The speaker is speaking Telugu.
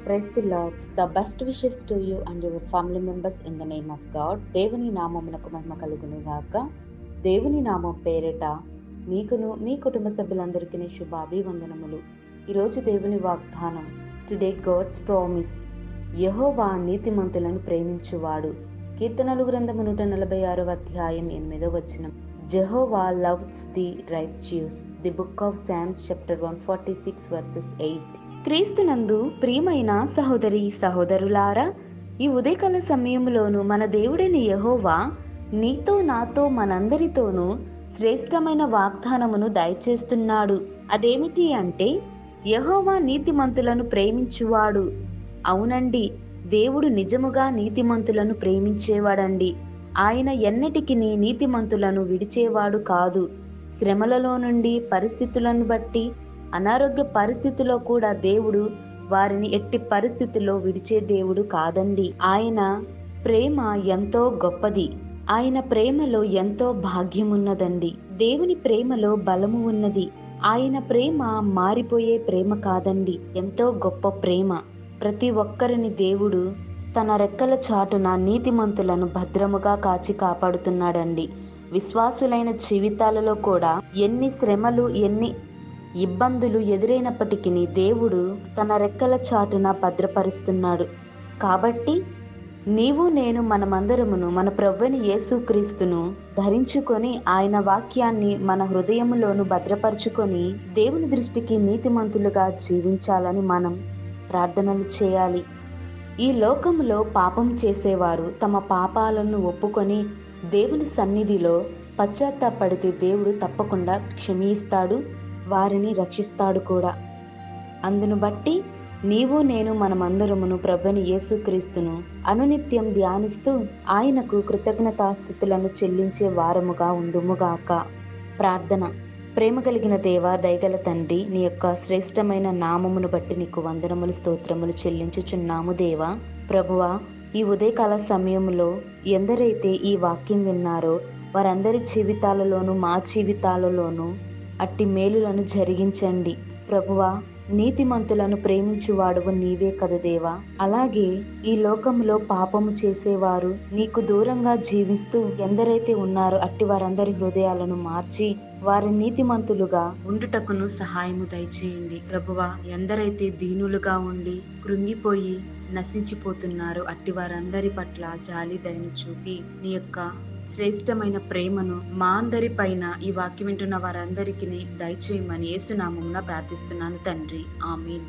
Praise the Lord. The best wishes to you and your family members in the name of God. దేవుని నామమునకు మహిమ కలుగును గాక. దేవుని నామం పేరిట మీకును మీ కుటుంబ సభ్యులందరికీ శుభాభివందనములు. ఈరోజు దేవుని వాగ్దానం. Today God's promise. యెహోవా నీతిమంతులను ప్రేమించువాడు. కీర్తనలు గ్రంథము 146వ అధ్యాయం 8వ వచనం. Jehovah loves the righteous. The book of Psalms chapter 146 verses 8. క్రీస్తునందు ప్రియమైన సహోదరి సహోదరులారా, ఈ ఉదయకాల సమయంలోను మన దేవుడైన యెహోవా నీతో నాతో మనందరితోనూ శ్రేష్టమైన వాగ్దానమును దయచేస్తున్నాడు. అదేమిటి అంటే, యెహోవా నీతిమంతులను ప్రేమించువాడు. అవునండి, దేవుడు నిజముగా నీతిమంతులను ప్రేమించేవాడండి. ఆయన ఎన్నటికి నీతిమంతులను విడిచేవాడు కాదు. శ్రమలలో నుండి, పరిస్థితులను బట్టి, అనారోగ్య పరిస్థితిలో కూడా దేవుడు వారిని ఎట్టి పరిస్థితుల్లో విడిచే దేవుడు కాదండి. ఆయన ప్రేమ ఎంతో గొప్పది. ఆయన ప్రేమలో ఎంతో భాగ్యమున్నదండి. దేవుని ప్రేమలో బలము ఉన్నది. ఆయన ప్రేమ మారిపోయే ప్రేమ కాదండి, ఎంతో గొప్ప ప్రేమ. ప్రతి ఒక్కరిని దేవుడు తన రెక్కల చాటున నీతిమంతులను భద్రముగా కాచి కాపాడుతున్నాడండి. విశ్వాసులైన జీవితాలలో కూడా ఎన్ని శ్రమలు, ఎన్ని ఇబ్బందులు ఎదురైనప్పటికీ దేవుడు తన రెక్కల చాటున భద్రపరుస్తున్నాడు. కాబట్టి నీవు నేను మనమందరమును మన ప్రభువైన యేసుక్రీస్తును ధరించుకొని, ఆయన వాక్యాన్ని మన హృదయములోను భద్రపరుచుకొని, దేవుని దృష్టికి నీతిమంతులుగా జీవించాలని మనం ప్రార్థనలు చేయాలి. ఈ లోకములో పాపం చేసేవారు తమ పాపాలను ఒప్పుకొని దేవుని సన్నిధిలో పశ్చాత్తాపడితే దేవుడు తప్పకుండా క్షమిస్తాడు, వారిని రక్షిస్తాడు కూడా. అందును బట్టి నీవు నేను మనమందరమును ప్రభువైన యేసుక్రీస్తును అనునిత్యం ధ్యానిస్తూ ఆయనకు కృతజ్ఞతాస్తుతులను చెల్లించే వారముగా ఉండుముగాక. ప్రార్థన. ప్రేమ కలిగిన దేవా, దయగల తండ్రి, నీ యొక్క శ్రేష్టమైన నామమును బట్టి నీకు వందనములు, స్తోత్రములు చెల్లించుచున్నాము దేవా. ప్రభువా, ఈ ఉదయకాల సమయంలో ఎందరైతే ఈ వాక్యం విన్నారో వారందరి జీవితాలలోనూ, మా జీవితాలలోనూ అట్టి మేలులను జరిగించండి. ప్రభువా, నీతిమంతులను ప్రేమించువాడువు నీవే కదా దేవా. అలాగే ఈ లోకంలో పాపము చేసేవారు, నీకు దూరంగా జీవిస్తూ ఎందరైతే ఉన్నారో అట్టి వారందరి హృదయాలను మార్చి వారి నీతిమంతులుగా ఉండుటకును సహాయము దయచేయండి. ప్రభువా, ఎందరైతే దీనులుగా ఉండి కృంగిపోయి నశించిపోతున్నారో అట్టి వారందరి పట్ల జాలి దయను చూపి నీ యొక్క శ్రేష్టమైన ప్రేమను మా అందరి పైన ఈ వాక్యం వింటున్న వారందరికీ దయచేయమని యేసు నామమున ప్రార్థిస్తున్నాను తండ్రి. ఆమేన్.